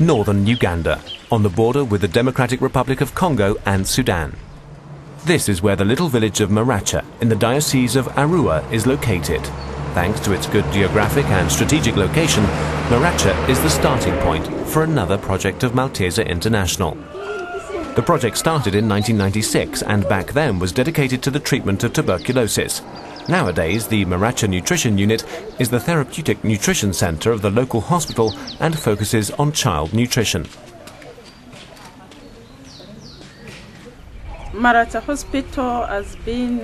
northern Uganda, on the border with the Democratic Republic of Congo and Sudan. This is where the little village of Maracha in the Diocese of Arua is located. Thanks to its good geographic and strategic location, Maracha is the starting point for another project of Malteser International. The project started in 1996 and back then was dedicated to the treatment of tuberculosis. Nowadays, the Maracha Nutrition Unit is the therapeutic nutrition center of the local hospital and focuses on child nutrition. Maracha Hospital has been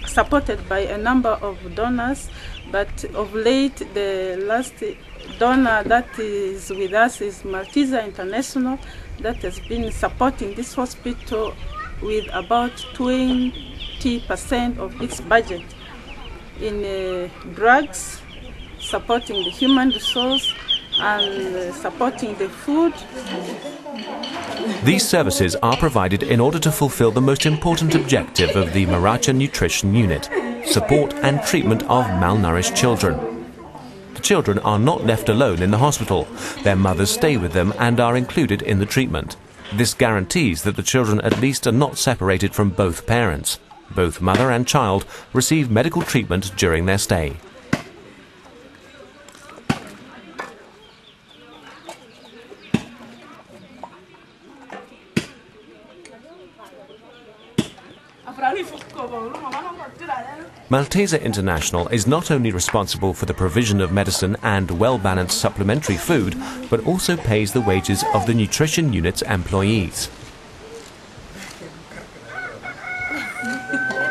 supported by a number of donors, but of late the last donor that is with us is Malteser International, that has been supporting this hospital with about 20% of its budget in drugs, supporting the human resource and supporting the food. These services are provided in order to fulfill the most important objective of the Maracha Nutrition Unit, support and treatment of malnourished children. The children are not left alone in the hospital. Their mothers stay with them and are included in the treatment. This guarantees that the children at least are not separated from both parents. Both mother and child receive medical treatment during their stay. Malteser International is not only responsible for the provision of medicine and well-balanced supplementary food, but also pays the wages of the nutrition unit's employees.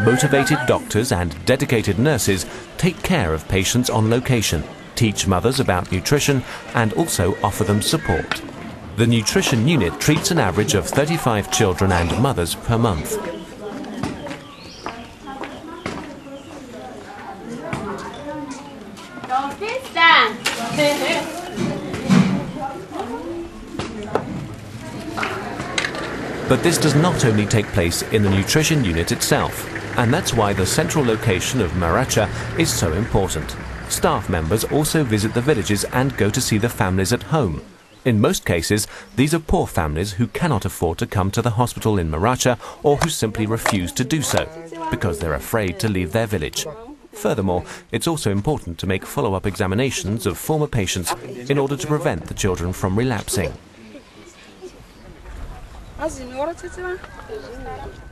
Motivated doctors and dedicated nurses take care of patients on location, teach mothers about nutrition and also offer them support. The nutrition unit treats an average of 35 children and mothers per month. But this does not only take place in the nutrition unit itself, and that's why the central location of Maracha is so important. Staff members also visit the villages and go to see the families at home. In most cases, these are poor families who cannot afford to come to the hospital in Maracha or who simply refuse to do so because they're afraid to leave their village. Furthermore, it's also important to make follow-up examinations of former patients in order to prevent the children from relapsing.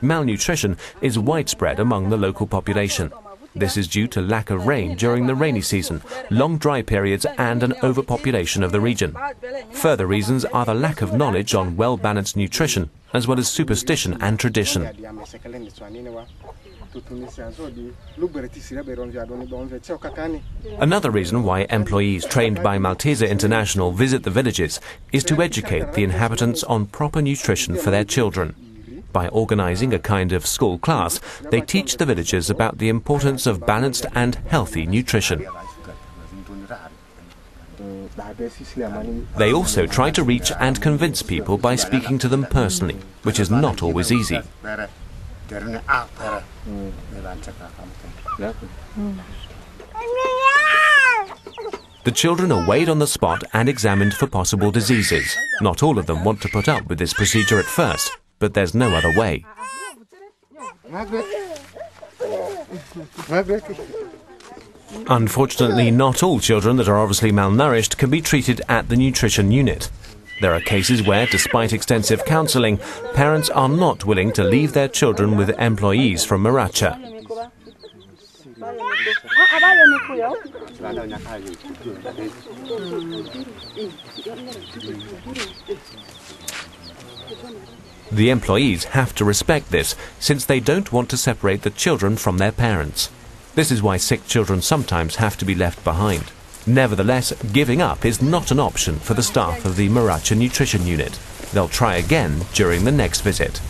Malnutrition is widespread among the local population. This is due to lack of rain during the rainy season, long dry periods and an overpopulation of the region. Further reasons are the lack of knowledge on well-balanced nutrition, as well as superstition and tradition. Another reason why employees trained by Malteser International visit the villages is to educate the inhabitants on proper nutrition for their children. By organizing a kind of school class, they teach the villagers about the importance of balanced and healthy nutrition. They also try to reach and convince people by speaking to them personally, which is not always easy. The children are weighed on the spot and examined for possible diseases. Not all of them want to put up with this procedure at first, but there's no other way. Unfortunately, not all children that are obviously malnourished can be treated at the nutrition unit. There are cases where, despite extensive counselling, parents are not willing to leave their children with employees from Maracha. The employees have to respect this, since they don't want to separate the children from their parents. This is why sick children sometimes have to be left behind. Nevertheless, giving up is not an option for the staff of the Maracha Nutrition Unit. They'll try again during the next visit.